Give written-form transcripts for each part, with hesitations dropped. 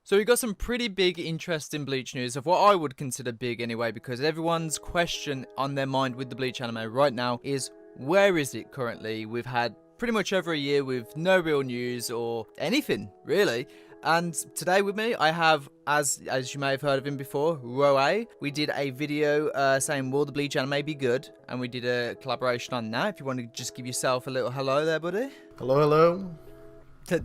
So we got some pretty big interest in Bleach news, of what I would consider big anyway, because everyone's question on their mind with the Bleach anime right now is, where is it currently? We've had pretty much over a year with no real news or anything, really. And today with me, I have, as you may have heard of him before, Roe. We did a video saying, will the Bleach anime be good? And we did a collaboration on that. If you want to just give yourself a little hello there, buddy. Hello. Okay,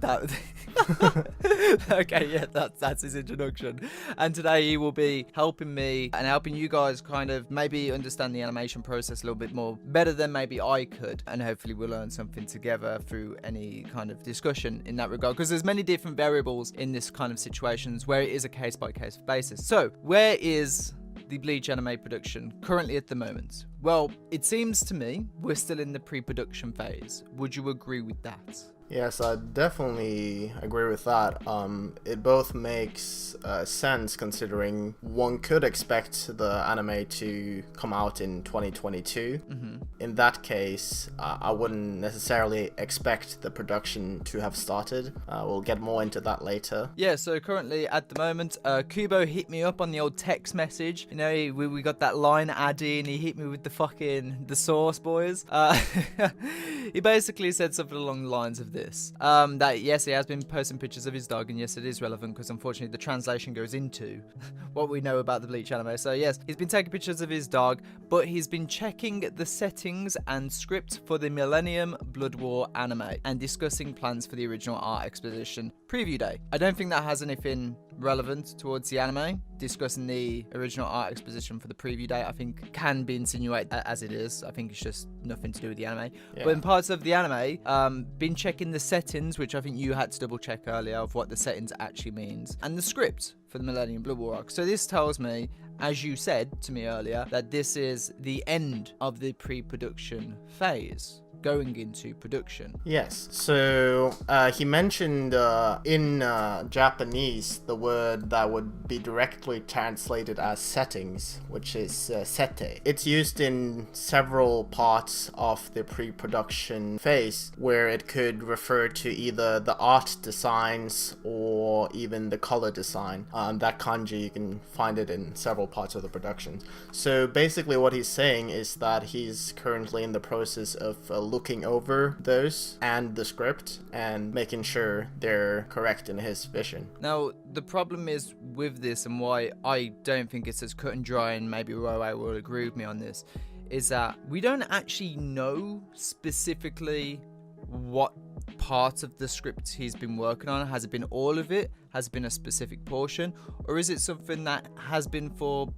yeah, that's his introduction. And today he will be helping me and helping you guys kind of maybe understand the animation process a little bit more better than maybe I could, and hopefully we'll learn something together through any kind of discussion in that regard, because there's many different variables in this kind of situations where it is a case-by-case basis. So where is the Bleach anime production currently at the moment? Well, it seems to me we're still in the pre-production phase. Would you agree with that? Yes, I definitely agree with that. It both makes sense considering one could expect the anime to come out in 2022. In that case, I wouldn't necessarily expect the production to have started. We'll get more into that later. Yeah, so currently at the moment, Kubo hit me up on the old text message. You know, we got that line added and he hit me with the sauce, boys. He basically said something along the lines of this. That yes, he has been posting pictures of his dog, and yes, it is relevant because unfortunately the translation goes into what we know about the Bleach anime. So yes, he's been taking pictures of his dog, but he's been checking the settings and script for the Millennium Blood War anime and discussing plans for the original art exposition preview day. I don't think that has anything relevant towards the anime. Discussing the original art exposition for the preview day, I think, can be insinuated as it is. I think it's just nothing to do with the anime. Yeah. But in parts of the anime, been checking the settings, which I think you had to double check earlier, of what the settings actually means, and the script for the Millennium Blood War arc. So this tells me, as you said to me earlier, that this is the end of the pre-production phase, going into production. Yes, so he mentioned in Japanese the word that would be directly translated as settings, which is sete. It's used in several parts of the pre-production phase, where it could refer to either the art designs or even the color design. That kanji, you can find it in several parts of the production. So basically what he's saying is that he's currently in the process of looking over those and the script and making sure they're correct in his vision. Now, the problem is with this, and why I don't think it's as cut and dry, and maybe Roe will agree with me on this, is that we don't actually know specifically what part of the script he's been working on. Has it been all of it? Has it been a specific portion? Or is it something that has been for,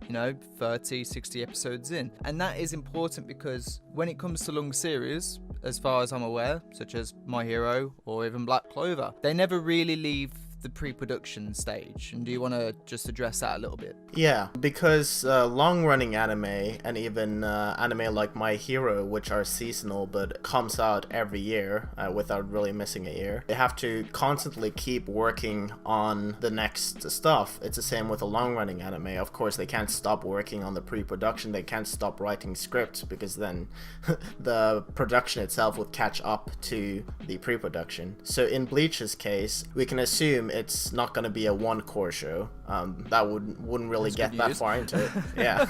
30, 60 episodes in? And that is important because when it comes to long series, as far as I'm aware, such as My Hero or even Black Clover, they never really leave the pre-production stage. And do you want to just address that a little bit? Yeah, because long-running anime and even anime like My Hero, which are seasonal but comes out every year without really missing a year, they have to constantly keep working on the next stuff. It's the same with a long-running anime. Of course, they can't stop working on the pre-production. They can't stop writing scripts because then the production itself would catch up to the pre-production. So in Bleach's case, we can assume it's not going to be a one-core show. That wouldn't really get that far into it. Yeah.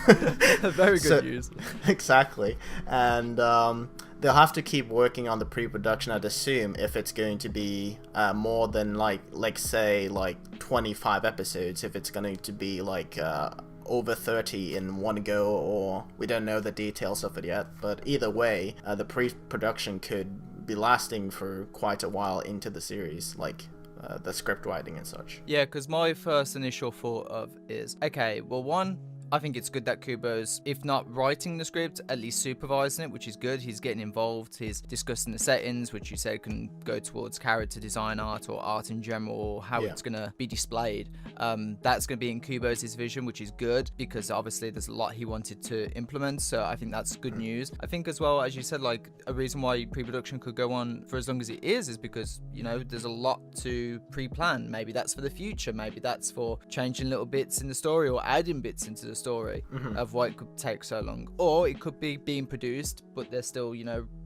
Very good news. Exactly. And they'll have to keep working on the pre-production, I'd assume, if it's going to be more than say 25 episodes, if it's going to be over 30 in one go, or we don't know the details of it yet. But either way, the pre-production could be lasting for quite a while into the series, the script writing and such. Yeah, because my first initial thought of is, okay, well, one, I think it's good that Kubo's, if not writing the script, at least supervising it, which is good. He's getting involved. He's discussing the settings, which you said can go towards character design art or art in general, or how it's going to be displayed. That's going to be in Kubo's vision, which is good because obviously there's a lot he wanted to implement. So I think that's good news. I think as well, as you said, a reason why pre-production could go on for as long as it is because, there's a lot to pre-plan. Maybe that's for the future. Maybe that's for changing little bits in the story or adding bits into the story of why it could take so long. Or it could be being produced, but they're still,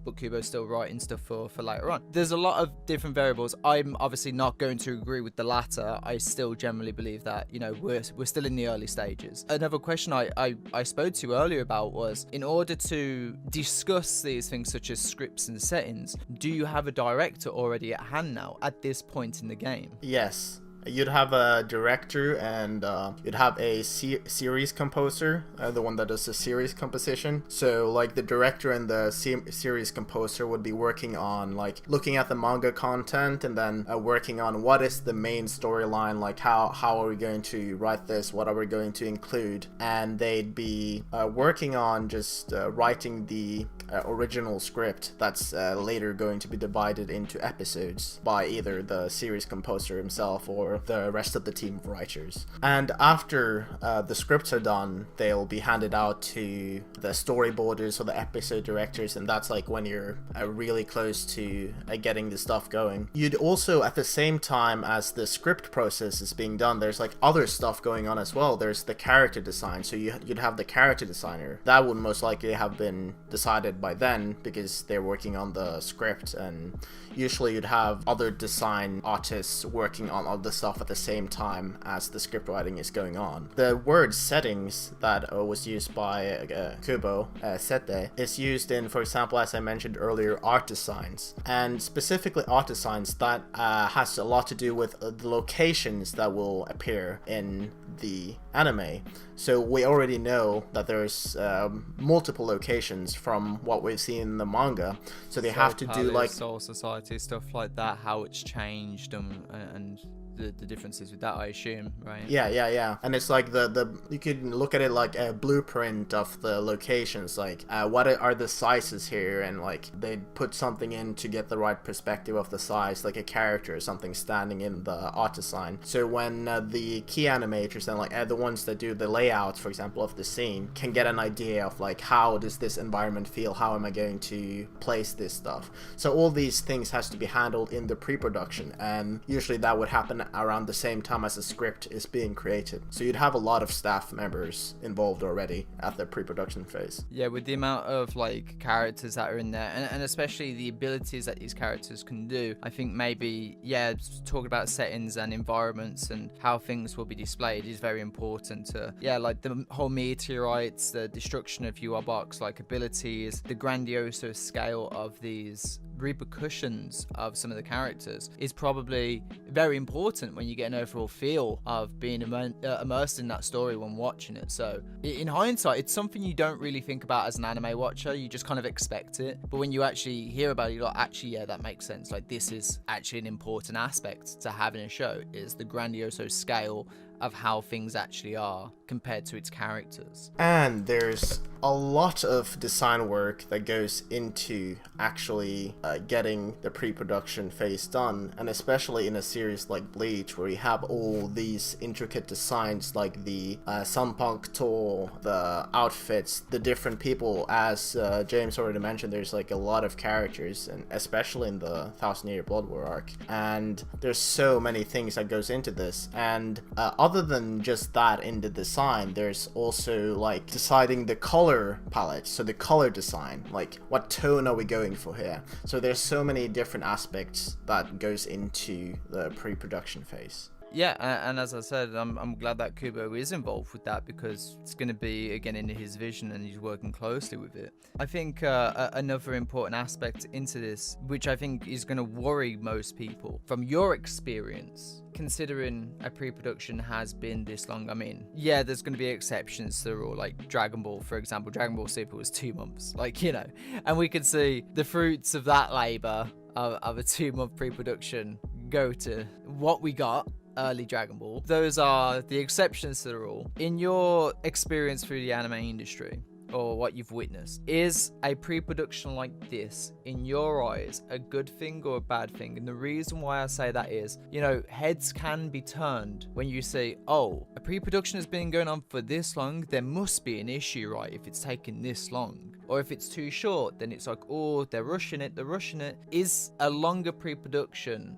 but Kubo's still writing stuff for later on. There's a lot of different variables. I'm obviously not going to agree with the latter. I still generally believe that, we're still in the early stages. Another question I spoke to you earlier about was, in order to discuss these things such as scripts and settings, do you have a director already at hand now at this point in the game? Yes. You'd have a director and you'd have a series composer, the one that does the series composition. So like the director and the series composer would be working on like looking at the manga content and then working on what is the main storyline, like how are we going to write this, what are we going to include, and they'd be working on just writing the original script that's later going to be divided into episodes by either the series composer himself or the rest of the team of writers. And after the scripts are done, they'll be handed out to the storyboarders or the episode directors, and that's like when you're really close to getting the stuff going. You'd also, at the same time as the script process is being done, there's like other stuff going on as well. There's the character design, so you'd have the character designer. That would most likely have been decided by then because they're working on the script, and usually you'd have other design artists working on all the stuff at the same time as the script writing is going on. The word settings that was used by Kubo, sete, is used in, for example, as I mentioned earlier, art designs. And specifically art designs, that has a lot to do with the locations that will appear in the anime. So we already know that there's multiple locations from what we've seen in the manga. So they have to do like Soul Society, stuff like that, how it's changed and the differences with that, I assume, right? Yeah. And it's like the you can look at it like a blueprint of the locations, like what are the sizes here, and like they put something in to get the right perspective of the size, like a character or something standing in the art design. So when the key animators and like the ones that do the layouts, for example, of the scene, can get an idea of like how does this environment feel, how am I going to place this stuff. So all these things has to be handled in the pre-production, and usually that would happen around the same time as the script is being created. So you'd have a lot of staff members involved already at the pre-production phase. Yeah, with the amount of like characters that are in there, and especially the abilities that these characters can do, I think maybe, talking about settings and environments and how things will be displayed is very important to, like the whole meteorites, the destruction of UR box, like abilities, the grandiose scale of these repercussions of some of the characters is probably very important when you get an overall feel of being immersed in that story when watching it. So in hindsight, it's something you don't really think about as an anime watcher. You just kind of expect it, but when you actually hear about it, you're like, actually, that makes sense. Like, this is actually an important aspect to having a show, is the grandioso scale of how things actually are compared to its characters. And there's a lot of design work that goes into actually getting the pre-production phase done, and especially in a series like Bleach, where you have all these intricate designs like the Sanpakuto, the outfits, the different people. As James already mentioned, there's like a lot of characters, and especially in the Thousand Year Blood War arc, and there's so many things that goes into this. And other than just that in the design, there's also like deciding the color palette, so the color design, like what tone are we going for here. So there's so many different aspects that goes into the pre-production phase. Yeah, and as I said, I'm glad that Kubo is involved with that, because it's going to be, again, in his vision and he's working closely with it. I think another important aspect into this, which I think is going to worry most people, from your experience, considering a pre-production has been this long. I mean, there's going to be exceptions to the rule, like Dragon Ball, for example. Dragon Ball Super was 2 months, and we could see the fruits of that labor of a 2-month pre-production go to what we got, early Dragon Ball. Those are the exceptions to the rule. In your experience through the anime industry, or what you've witnessed, is a pre-production like this, in your eyes, a good thing or a bad thing? And the reason why I say that is, heads can be turned when you say, oh, a pre-production has been going on for this long, there must be an issue, right, if it's taken this long. Or if it's too short, then it's like, oh, they're rushing it. Is a longer pre-production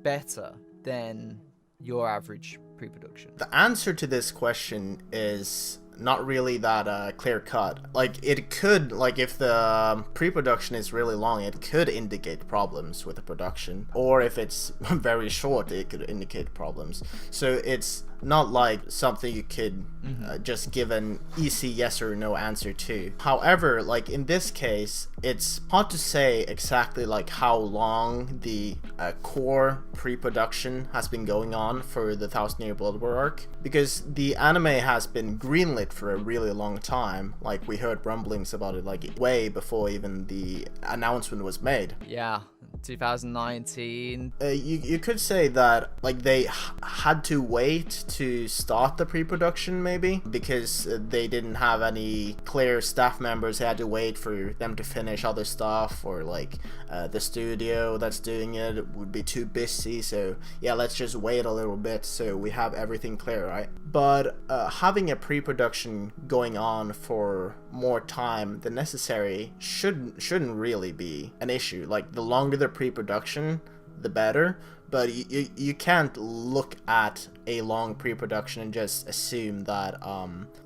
better than your average pre-production? The answer to this question is not really that clear cut. Like, it could, like, if the pre-production is really long, it could indicate problems with the production, or if it's very short, it could indicate problems. So it's not like something you could just give an easy yes or no answer to. However, like in this case, it's hard to say exactly like how long the core pre-production has been going on for the Thousand Year Blood War arc, because the anime has been greenlit for a really long time. Like, we heard rumblings about it like way before even the announcement was made. Yeah, 2019. You could say that like they had to wait to start the pre-production, maybe because they didn't have any clear staff members. They had to wait for them to finish other stuff, or like the studio that's doing it would be too busy, so yeah, let's just wait a little bit so we have everything clear, right? But having a pre-production going on for more time than necessary shouldn't really be an issue. Like, the longer the pre-production, the better, but you can't look at a long pre-production and just assume that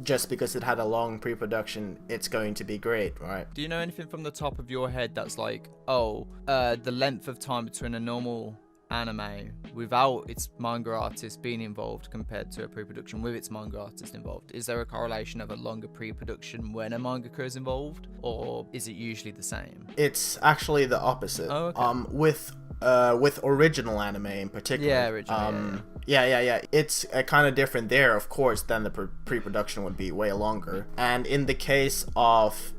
just because it had a long pre-production, it's going to be great, right? Do you know anything from the top of your head that's like, the length of time between a normal anime without its manga artist being involved compared to a pre-production with its manga artist involved? Is there a correlation of a longer pre-production when a mangaka is involved, or is it usually the same? It's actually the opposite. Oh, okay. With original anime in particular. Yeah, original. Yeah. It's kind of different there, of course. Then the pre-production would be way longer. And in the case of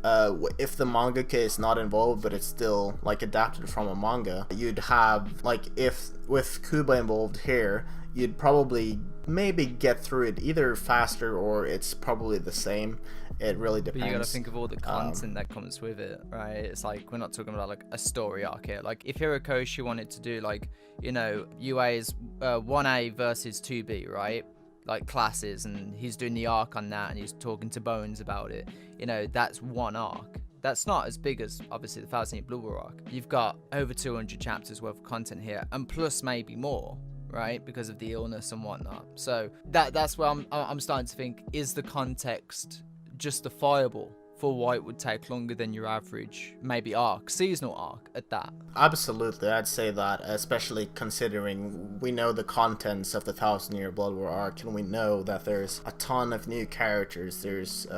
if the mangaka is not involved, but it's still like adapted from a manga, you'd have like, if with Kuba involved here, you'd probably maybe get through it either faster or it's probably the same. It really depends. But you gotta think of all the content that comes with it, right? It's like, we're not talking about like a story arc here. Like, if Hirokoshi wanted to do like, you know, UA's 1A versus 2B, right? Like classes, and he's doing the arc on that, and he's talking to Bones about it. You know, that's one arc. That's not as big as obviously the Thousand Year Blood War arc. You've got over 200 chapters worth of content here, and plus maybe more, right, because of the illness and whatnot. So that's where I'm starting to think, is the context justifiable for why it would take longer than your average maybe seasonal arc at that? Absolutely, I'd say that, especially considering we know the contents of the Thousand Year Blood War arc, and we know that there's a ton of new characters, there's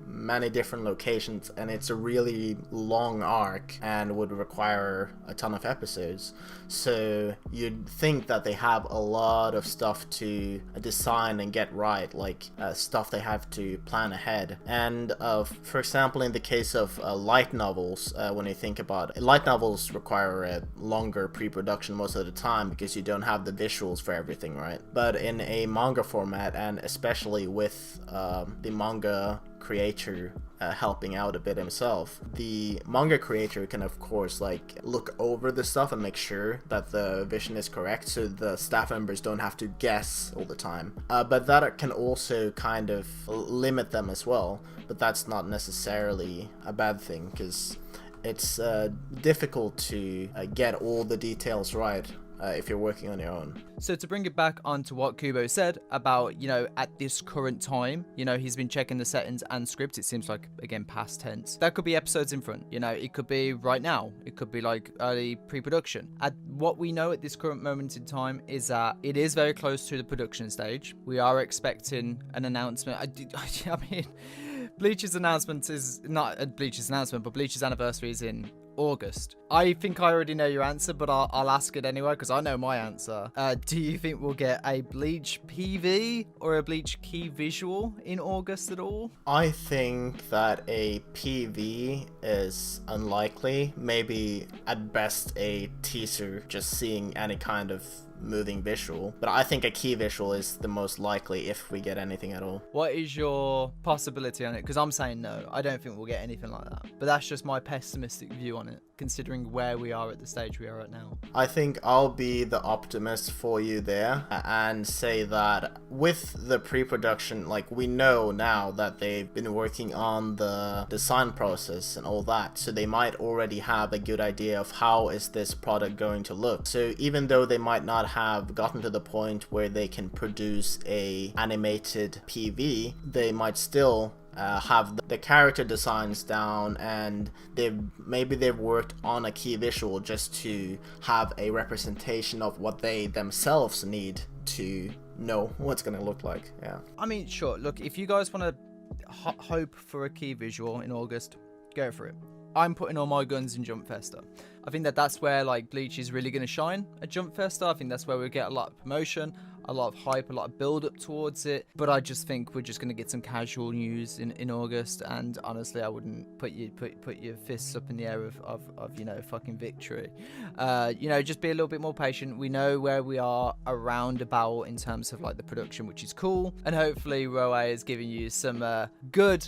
many different locations, and it's a really long arc and would require a ton of episodes. So you'd think that they have a lot of stuff to design and get right, like stuff they have to plan ahead. And for example, in the case of light novels, when you think about it, light novels require a longer pre-production most of the time because you don't have the visuals for everything, right? But in a manga format, and especially with the manga creator helping out a bit himself, the manga creator can of course like look over the stuff and make sure that the vision is correct, so the staff members don't have to guess all the time, but that can also kind of limit them as well. But that's not necessarily a bad thing, because it's difficult to get all the details right if you're working on your own. So to bring it back onto what Kubo said about, you know, at this current time, you know, he's been checking the settings and script. It seems like, again, past tense. That could be episodes in front, you know, it could be right now. It could be like early pre-production. What we know at this current moment in time is that it is very close to the production stage. We are expecting an announcement. I mean, Bleach's announcement is not Bleach's announcement, but Bleach's anniversary is in August. I think I already know your answer, but I'll ask it anyway because I know my answer. Do you think we'll get a Bleach PV or a Bleach key visual in August at all? I think that a PV is unlikely. Maybe at best a teaser, just seeing any kind of moving visual, but I think a key visual is the most likely if we get anything at all. What is your possibility on it? Because I'm saying no, I don't think we'll get anything like that, but that's just my pessimistic view on it, considering where we are at the stage we are at now. I think I'll be the optimist for you there and say that with the pre-production, like, we know now that they've been working on the design process and all that, so they might already have a good idea of how is this product going to look. So even though they might not have gotten to the point where they can produce a animated PV, they might still have the character designs down, and they've worked on a key visual just to have a representation of what they themselves need to know what's gonna look like. Yeah. I mean, sure. Look, if you guys want to hope for a key visual in August, go for it. I'm putting all my guns in Jump Festa. I think that's where like Bleach is really going to shine at Jump Festa. I think that's where we get a lot of promotion, a lot of hype, a lot of build up towards it. But I just think we're just going to get some casual news in August. And honestly, I wouldn't put your fists up in the air of you know, fucking victory. You know, just be a little bit more patient. We know where we are around about in terms of like the production, which is cool. And hopefully Roe is giving you some good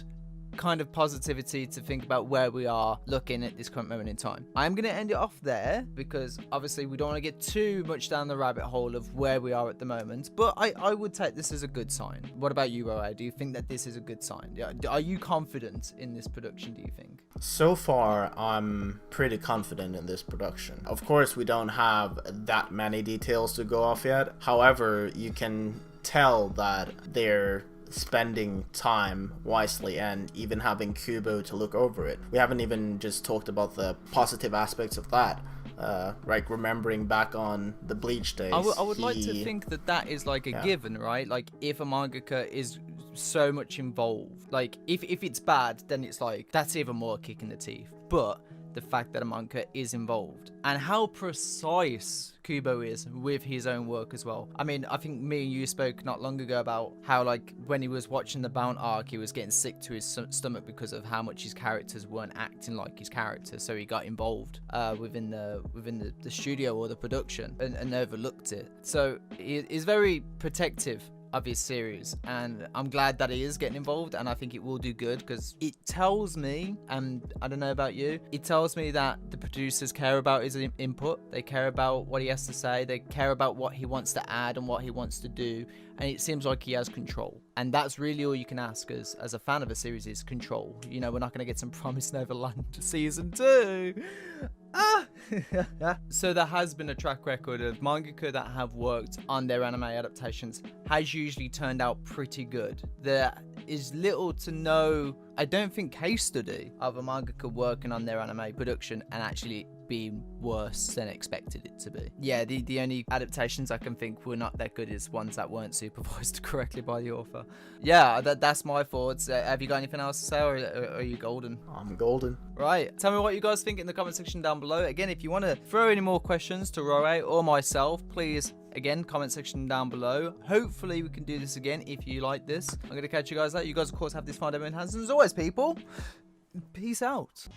kind of positivity to think about where we are looking at this current moment in time. I'm going to end it off there because obviously we don't want to get too much down the rabbit hole of where we are at the moment, but I would take this as a good sign. What about you, Roe? Do you think that this is a good sign? Are you confident in this production, do you think? So far, I'm pretty confident in this production. Of course, we don't have that many details to go off yet. However, you can tell that they're spending time wisely and even having Kubo to look over it. We haven't even just talked about the positive aspects of that. Like remembering back on the Bleach days. I would like to think that is like a given, right? Like if a mangaka is so much involved, like if it's bad, then it's like that's even more a kick in the teeth. But the fact that a mangaka is involved and how precise Kubo is with his own work as well. I mean, I think me and you spoke not long ago about how like when he was watching the Bound arc, he was getting sick to his stomach because of how much his characters weren't acting like his character, so he got involved within the studio or the production and overlooked it. So he's very protective of his series, and I'm glad that he is getting involved, and I think it will do good because it tells me, and I don't know about you, it tells me that the producers care about his input, they care about what he has to say, they care about what he wants to add and what he wants to do, and it seems like he has control. And that's really all you can ask as a fan of a series is control. You know, we're not going to get some Promised Neverland season 2. So there has been a track record of mangaka that have worked on their anime adaptations has usually turned out pretty good. There is little to no, I don't think, case study of a mangaka working on their anime production and actually being worse than expected it to be. Yeah, the only adaptations I can think were not that good is ones that weren't supervised correctly by the author. Yeah, that's my thoughts. Have you got anything else to say, or are you golden? I'm golden. Right, tell me what you guys think in the comment section down below. Again, if you want to throw any more questions to Roe or myself, please, again, comment section down below. Hopefully we can do this again if you like this. I'm going to catch you guys later. You guys, of course, have this fine day in hands. And as always, people, peace out.